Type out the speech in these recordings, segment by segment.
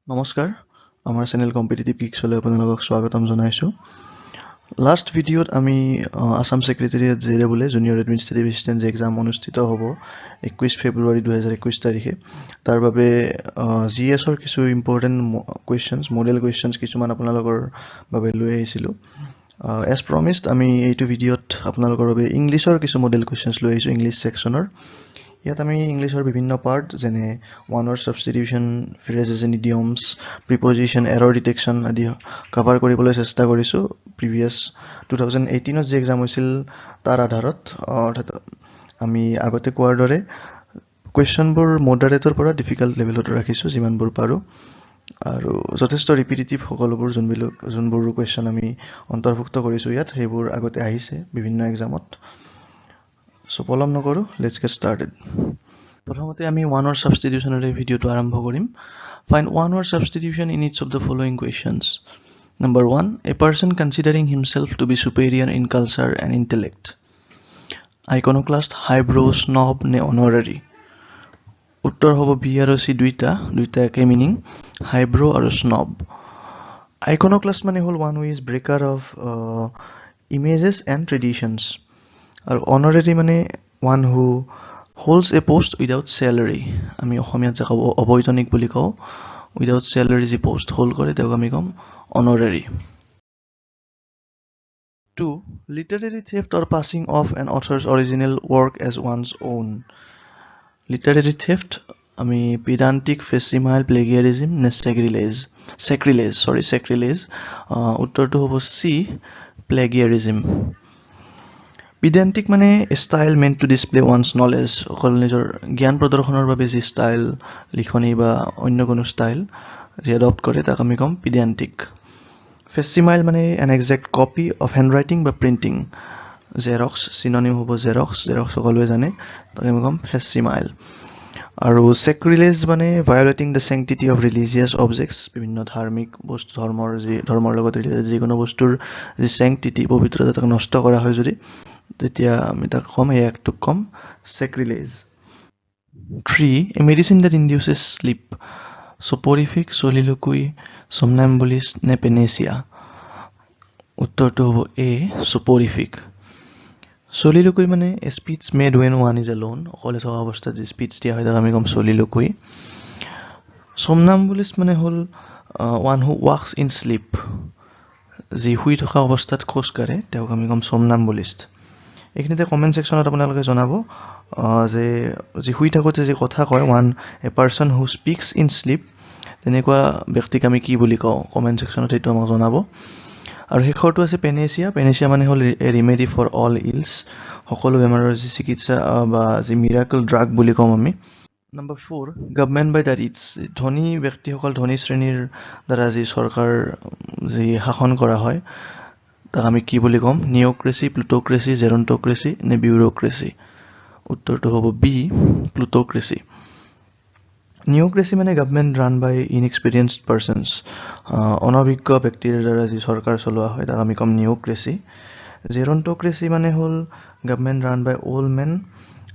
নমস্কাৰ আমাৰ channel competitive গিক্সলৈ আপোনালোকক স্বাগতম জনাইছোঁ। লাষ্ট ভিডিঅ'ত আমি আসাম ছেক্ৰেটাৰিয়েট JAA বোলে জুনিয়ৰ এডমিনিষ্ট্ৰেটিভ এছিষ্টেণ্ট এক্সাম অনুষ্ঠিত হ'ব 21 ফেব্ৰুৱাৰী 2021 তাৰিখে। তাৰ বাবে GSৰ কিছু ইম্পৰ্টেণ্ট কুৱেশ্যনছ মডেল কুৱেশ্যনছ কিছুমান আপোনালোকৰ বাবে লৈ আহিছিলোঁ। এজ প্ৰমিছড আমি এইটো ভিডিঅ'ত আপোনালোকৰ বাবে ইংলিছৰ কিছু মডেল কুৱেশ্যনছ লৈ আহিছোঁ ইংলিছ ছেকশ্যনৰ। ইয়াত আমি ইংলিছৰ বিভিন্ন পাৰ্ট যেনে one word substitution, phrases and idioms, preposition, error detection আদি কভাৰ কৰিবলৈ চেষ্টা কৰিছোঁ। প্ৰিভিয়াছ 2018ত যি এক্সাম হৈছিল তাৰ আধাৰত অৰ্থাৎ আমি আগতে কোৱাৰ দৰে কুৱেশ্যনবোৰ মডাৰেটৰ পৰা ডিফিকাল্ট লেভেলত ৰাখিছোঁ যিমানবোৰ পাৰোঁ, আৰু যথেষ্ট ৰিপিটেটিভ সকলোবোৰ যোনবোৰ কুৱেশ্যন আমি অন্তৰ্ভুক্ত কৰিছোঁ ইয়াত সেইবোৰ আগতে আহিছে বিভিন্ন এক্সামত। চ' পলম নকৰোঁ, লেটছ গেট ষ্টাৰ্টেড। প্ৰথমতে আমি ওৱান ৱৰ্ড ছাবষ্টিটিউশ্যনেৰে ভিডিঅ'টো আৰম্ভ কৰিম। Find one word substitution in each of the following questions. Number 1. A person considering himself to be superior in culture and intellect. Iconoclast, highbrow, snob, ne honorary. Uttor hobo B aru C duita eke meaning highbrow aru snob. Iconoclast mane hol one who is breaker of images and traditions. Aru honorary mane one who holds a post without salary. আমি অসমীয়াত যে কওঁ অবৈতনিক বুলি কওঁ, without salary যি post hold কৰে তেওঁক আমি ক'ম অনাৰাৰী। 2. Literary theft or passing off an author's original work as one's own. Literary theft আমি pedantic, facsimile, plagiarism নে sacrilege. উত্তৰটো হ'ব C, plagiarism. Pedantic মানে style meant to display one's knowledge, অকল নিজৰ জ্ঞান প্ৰদৰ্শনৰ বাবে যি ষ্টাইল লিখনি বা অন্য কোনো ষ্টাইল যি এডপ্ট কৰে তাক আমি ক'ম pedantic. Facsimile মানে N exact copy of handwriting বা প্ৰিণ্টিং, জেৰক্স চিননিম হ'ব জেৰক্স সকলোৱে জানে, তাক আমি ক'ম facsimile. আৰু sacrilege মানে ভায়লেটিং দ্য চেংটিটি অফ ৰিলিজিয়াছ অবজেক্টছ, বিভিন্ন ধাৰ্মিক বস্তু ধৰ্মৰ লগত ৰিলেটেড যিকোনো বস্তুৰ যি চেংটিটি পবিত্ৰতা তাক নষ্ট কৰা হয় যদি, তেতিয়া আমি তাক ক'ম এই এক্টটোক ক'ম sacrilege. 3. A medicine that induces sleep. Soporific, soliloquy, somnambulist নে পেনেচিয়া. উত্তৰটো হ'ব A, soporific. Soliloquy মানে a speech made when one is alone, অকলে থকা অৱস্থাত যি স্পীচ দিয়া হয় তাক আমি ক'ম soliloquy. Somnambulist মানে হ'ল one who walks in sleep, যি শুই থকা অৱস্থাত খোজ কাঢ়ে তেওঁক আমি ক'ম somnambulist. এইখিনিতে কমেণ্ট ছেকশ্যনত আপোনালোকে জনাব যে যি শুই থাকোঁতে যি কথা কয় a person who speaks in sleep, তেনেকুৱা ব্যক্তিক আমি কি বুলি কওঁ কমেণ্ট ছেকশ্যনত সেইটো আমাক জনাব। আৰু শেষৰটো আছে পেনেচিয়া মানে হ'ল এ ৰিমেডি ফৰ অল ইলছ, সকলো বেমাৰৰ যি চিকিৎসা বা যি মিৰাকল ড্ৰাগ বুলি কওঁ আমি। Number 4. Government by the rich, ধনী ব্যক্তিসকল ধনী শ্ৰেণীৰ দ্বাৰা যি চৰকাৰ যি শাসন কৰা হয় তাক আমি কি বুলি ক'ম নিঅ'ক্ৰেচি, প্লুট'ক্ৰেচি, জেৰণ্ট'ক্ৰেচি নে বিউৰ'ক্ৰেচি. উত্তৰটো হ'ব বি, প্লুট'ক্ৰেচি. নিঅ'ক্ৰেচি মানে গভৰ্ণমেণ্ট ৰান বাই ইনএক্সপিৰিয়েঞ্চড পাৰ্চনছ, অনভিজ্ঞ ব্যক্তিৰ দ্বাৰা যি চৰকাৰ চলোৱা হয় তাক আমি ক'ম নিঅ'ক্ৰেচি. জেৰণ্ট'ক্ৰেচি মানে হ'ল গভৰ্ণমেণ্ট ৰান বাই অল্ড মেন,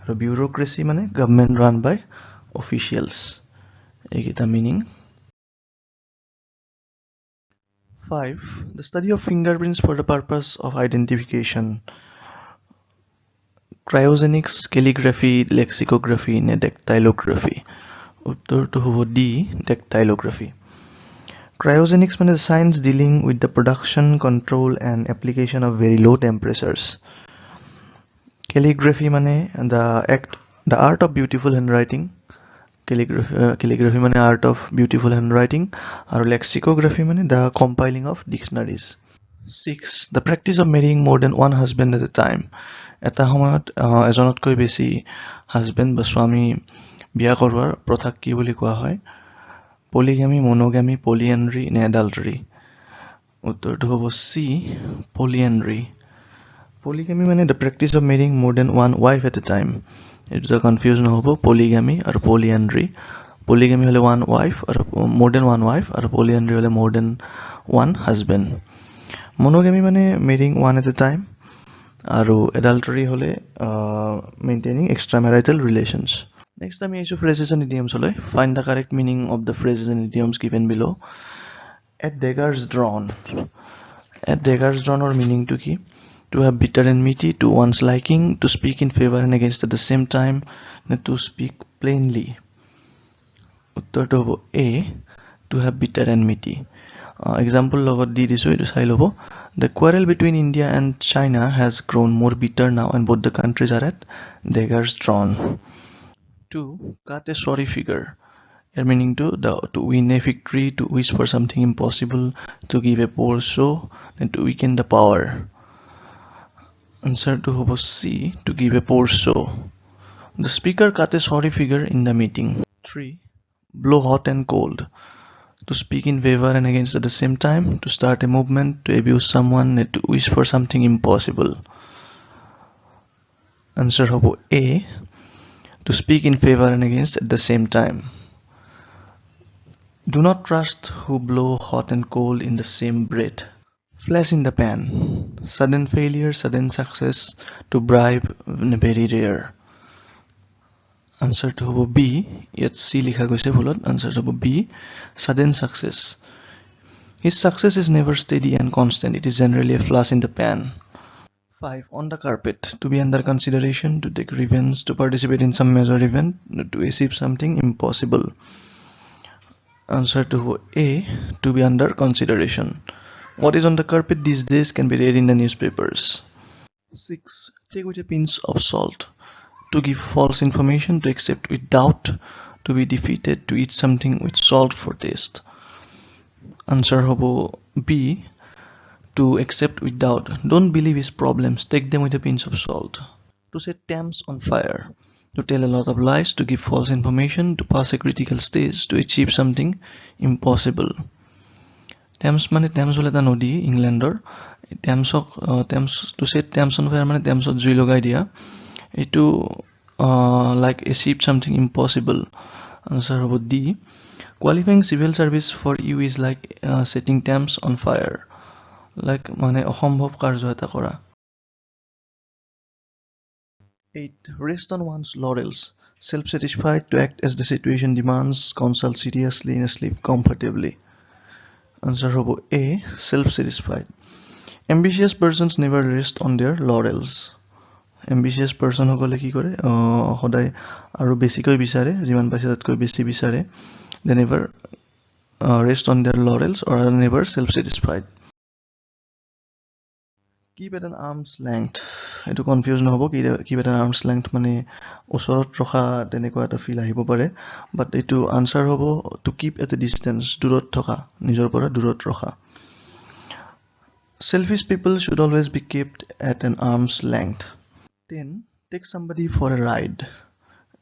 আৰু বিউৰ'ক্ৰেচি মানে গভৰ্ণমেণ্ট ৰান বাই অফিচিয়েলছ, এইকেইটা meaning. 5. The study of fingerprints for the purpose of identification. Cryogenics, calligraphy, lexicography নে dactylography. উত্তৰটো হ'ব D, dactylography. Cryogenics মানে science dealing with the production, control and application of very low temperatures. Calligraphy মানে the art of beautiful handwriting. Calligraphy মানে art of beautiful handwriting, আৰু lexicography মানে the compiling of dictionaries. 6. The practice of marrying more than one husband at a time. এটা সময়ত এজনতকৈ বেছি husband বা স্বামী বিয়া কৰোৱাৰ প্ৰথাক কি বুলি কোৱা হয়? পলিগামী, মনোগামী, পলিএণ্ড্ৰি নে এডাল্টাৰী. উত্তৰটো হ'ব চি, পলিএণ্ড্ৰি. পলিগামী মানে দ্য প্ৰেক্টিচ অফ মেৰিং মোৰ then one wife at A time, এইটো এটা কনফিউজ নহ'ব পলিগামী আৰু পলিএণ্ড্ৰি. পলিগামী হ'লে ওৱান ৱাইফ আৰু মোৰ দেন ওৱান ৱাইফ, আৰু পলিএণ্ড্ৰি হ'লে মোৰ দেন ওৱান হাজবেণ্ড. মনোগামী মানে মেৰিং ওৱান এট এ টাইম, আৰু এডাল্টাৰী হ'লে মেইনটেইনিং এক্সট্ৰা মেৰাইটেল ৰিলেশ্যনছ. Next আমি আহিছো phrases and idioms লৈ. Find the correct meaning of the phrases and idioms given below. At daggers drawn. At daggers drawn or meaning to কি? To have bitter enmity to one's liking, to speak in favor and against at the same time, to speak plainly. উত্তৰটো হ'ব A, to have bitter enmity. Example লগত দি দিছো এইটো চাই ল'ব. The quarrel between India and China has grown more bitter now and both the countries are at daggers drawn. 2. Cut a sorry figure. Your meaning to win a victory, to wish for something impossible, to give a poor show, and to weaken the power. Answer to hobo C, to give a poor show. The speaker cut a sorry figure in the meeting. 3. Blow hot and cold. To speak in favor and against at the same time, to start a movement, to abuse someone, and to wish for something impossible. Answer hobo A, to speak in favor and against at the same time. Do not trust who blow hot and cold in the same breath. Flash in the pan. Sudden failure, sudden success, to bribe, very rare. Answer to hobo B. Yet C likha goise bhulot. Answer to hobo B, sudden success. His success is never steady and constant. It is generally a flash in the pan. 5. On the carpet. To be under consideration, to take revenge, to participate in some major event, to achieve something impossible. Answer to A, to be under consideration. What is on the carpet these days can be read in the newspapers. 6. Take with a pinch of salt. To give false information, to accept with doubt, to be defeated, to eat something with salt for taste. Answer hobo B, to accept with doubt. Don't believe his problems, take them with a pinch of salt. To set Thames on fire. To tell a lot of lies, to give false information, to pass a critical stage, to achieve something impossible. Thames মানে Thames হল এটা নদী ইংলেণ্ডৰ. Thames to set Thames on fire মানে Thamesত জুই লগাই দিয়া. এইটো like achieve something impossible. Answer হ'ব D. Qualifying civil service for you is like setting Thames on fire. Like মানে অসম্ভৱ কাৰ্য এটা কৰা. 8. Rest on one's laurels. Self-satisfied, to act as the situation demands, consult seriously and sleep comfortably. Answer hobo A, self-satisfied. Ambitious persons never rest on their laurels. Ambitious person সকলে কি কৰে সদায় আৰু বেছিকৈ বিচাৰে, যিমান পাইছে তাতকৈ বেছি বিচাৰে. They never rest on their laurels or are never self-satisfied. Keep at an arm's length. এইটো কনফিউজ নহ'ব. Keep at an arm's length মানে ওচৰত ৰখা তেনেকুৱা এটা ফিল আহিব পাৰে, বাট এইটো আনচাৰ হ'ব to keep at a distance, দূৰত থকা, নিজৰ পৰা দূৰত ৰখা. Selfish people should always be kept at an arm's length. 10. Take somebody for a ride.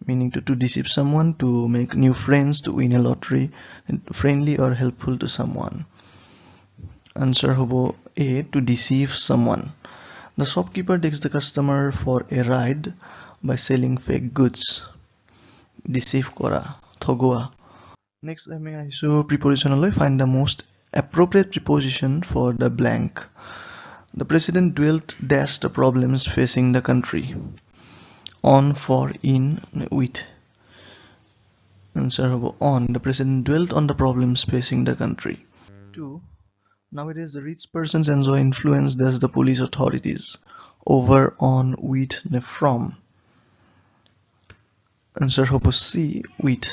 Meaning to deceive someone, to make new friends, to win a lottery, friendly or helpful to someone. Answer hobo A, to deceive someone. The shopkeeper takes the customer for a ride by selling fake goods. Deceive kora, thogoa. Next আমি আহিছো prepositionলৈ. Find the most appropriate preposition for the blank. The president dwelt dash the problems facing the country. On, for, in, with. Answer hobo on. The president dwelt on the problems facing the country. 2. Nowadays the rich persons enjoy influence, thus the police authorities. Over, on, with, from. Answer hobo C, with.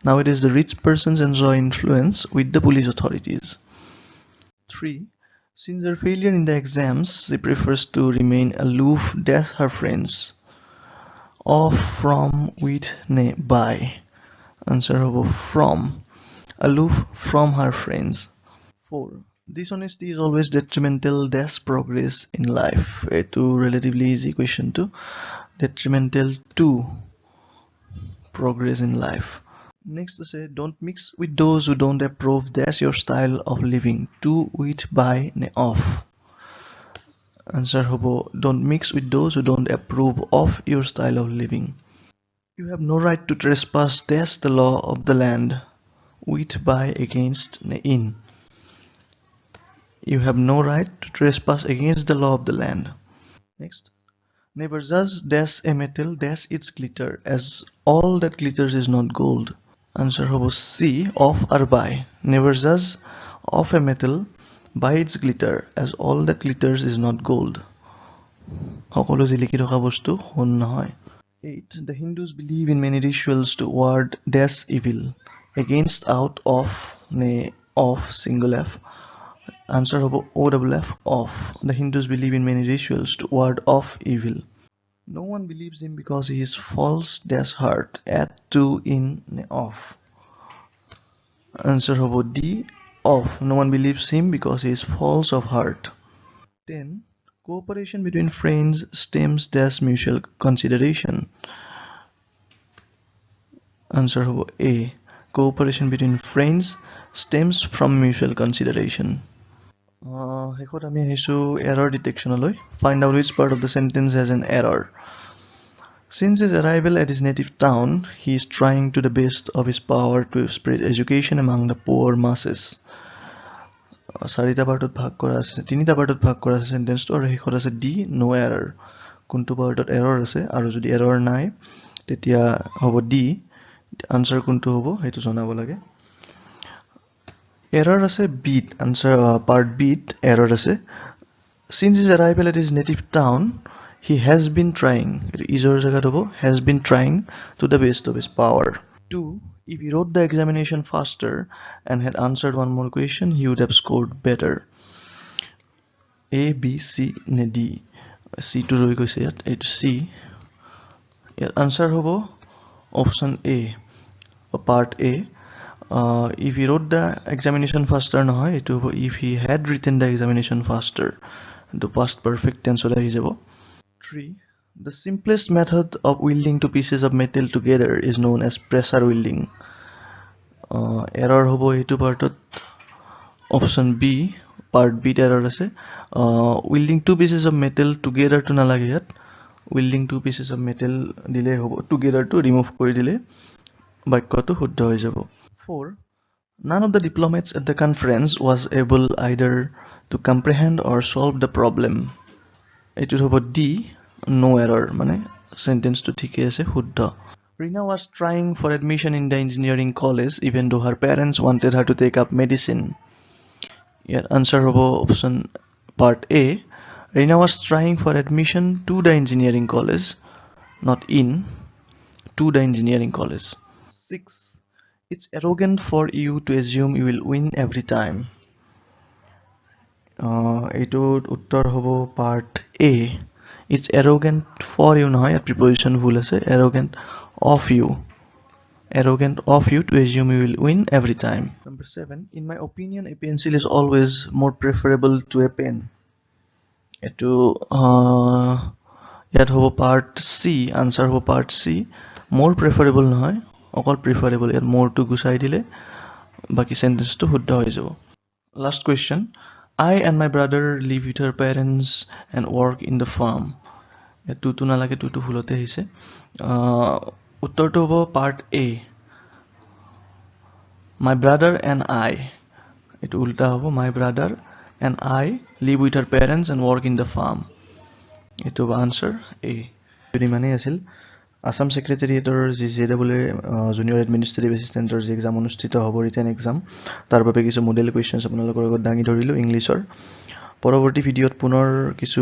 Nowadays the rich persons enjoy influence with the police authorities. 3. Since her failure in the exams, she prefers to remain aloof, dash her friends. Off, from, with, by. Answer hobo from. Aloof from her friends. 4. Dishonesty is always detrimental, dash progress in life. A relatively easy question to detrimental to progress in life. Next to say, don't mix with those who don't approve dash your style of living. To, with, by, off. Answer hobo don't mix with those who don't approve of your style of living. You have no right to trespass dash the law of the land. With, by, against, in. You have no right to trespass against the law of the land. Next, Never judge dash a metal dash its glitter, as all that glitters is not gold. Answer hobo C, of or by. Never judge of a metal by its glitter, as all that glitters is not gold. সকলো যি লিখি থকা বস্তু সোণ নহয়। 8. The Hindus believe in many rituals to ward dash evil. Against, out, of single F. Answer hobo O double F, of. The Hindus believe in many rituals to ward off evil. No one believes him because he is false dash heart. At, to, in, off. Answer hobo D, of. No one believes him because he is false of heart. 10. Cooperation between friends stems dash mutual consideration. Answer hobo A. Cooperation between friends stems from mutual consideration. শেষত আমি আহিছোঁ error detectionলৈ. Find out which part of the sentence has an error. Since his arrival at his native town, he is trying to the best of his power to spread education among the poor masses. তিনিটা পাৰ্টত ভাগ কৰা আছে সেন্টেন্সটো, আৰু শেষত আছে D, নো এৰাৰ। কোনটো পাৰ্টত error আছে আৰু যদি এৰৰ নাই তেতিয়া হ'ব ডি। আনচাৰ কোনটো হ'ব সেইটো জনাব লাগে। এৰৰ আছে বিত, আনচাৰ পাৰ্ট বিত এৰৰ আছে। Since his arrival at his native town, he has been trying. ইজৰ জেগাত হ'ব has been trying to the best of his power. 2. If he wrote the examination faster and had answered one more question, he would have scored better. A, B, C, নে D? C to ৰৈ গৈছে ইয়াত, এইটো C. ইয়াত answer হ'ব option A, part A. If he wrote the examination faster নহয়, এইটো হ'ব if he had written the examination faster. The past perfect tense আহি যাব। 3. The simplest method of wielding two pieces of metal together is known as pressure wielding. Error hobo eitu partot option B, part B error ase. Wielding two pieces of metal together to nalage yat. Wielding two pieces of metal dile hobo together to remove kori dile bakya to shuddha hoi jabo. 4. None of the diplomats at the conference was able either to comprehend or solve the problem. It hobo D, no error, mane sentence to thike ase shuddha. Rina was trying for admission in the engineering college even though her parents wanted her to take up medicine. Here answer hobo option part A. Rina was trying for admission to the engineering college, not in, to the engineering college. 6. It's arrogant for you to assume you will win every time. Eto uttor hobo part A. It's arrogant for you নহয়, preposition ভুল আছে, arrogant of you to assume you will win every time. Number 7. In my opinion, a pencil is always more preferable to a pen. Eto yat hobo part C. Answer hobo part C. More preferable নহয়, অকল preferable, ইয়াত more to গুচাই দিলে বাকি sentence to শুদ্ধ হৈ যাব। Last question. I and my brother live with her parents and work in the farm. Tutu nalage, tutu ভুলতে আহিছে। উত্তৰটো হ'ব part A. My brother and I. এটো উল্টা হ'ব, my brother and I live with her parents and work in the farm. এটো হ'ব answer A. যদি মানে আছিল Assam Secretariat JAA Junior Administrative Assistant exam অনুষ্ঠিত হ'ব, written exam, তাৰ বাবে কিছু model questions আপোনালোকৰ লগত দাঙি ধৰিলো ইংলিছৰ। পৰৱৰ্তী ভিডিঅ'ত পুনৰ কিছু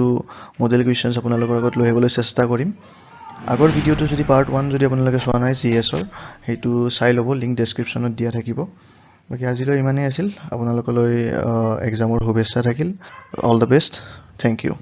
model questions আপোনালোকৰ লগত লৈ আহিবলৈ চেষ্টা কৰিম। আগৰ ভিডিঅ'টো যদি part 1 যদি আপোনালোকে চোৱা নাই CS-ৰ, সেইটো চাই ল'ব, লিংক ডেছক্ৰিপশ্যনত দিয়া থাকিব। বাকি আজিলৈ ইমানেই আছিল। আপোনালোকলৈ এক্সামৰ শুভেচ্ছা থাকিল। All the best. Thank U.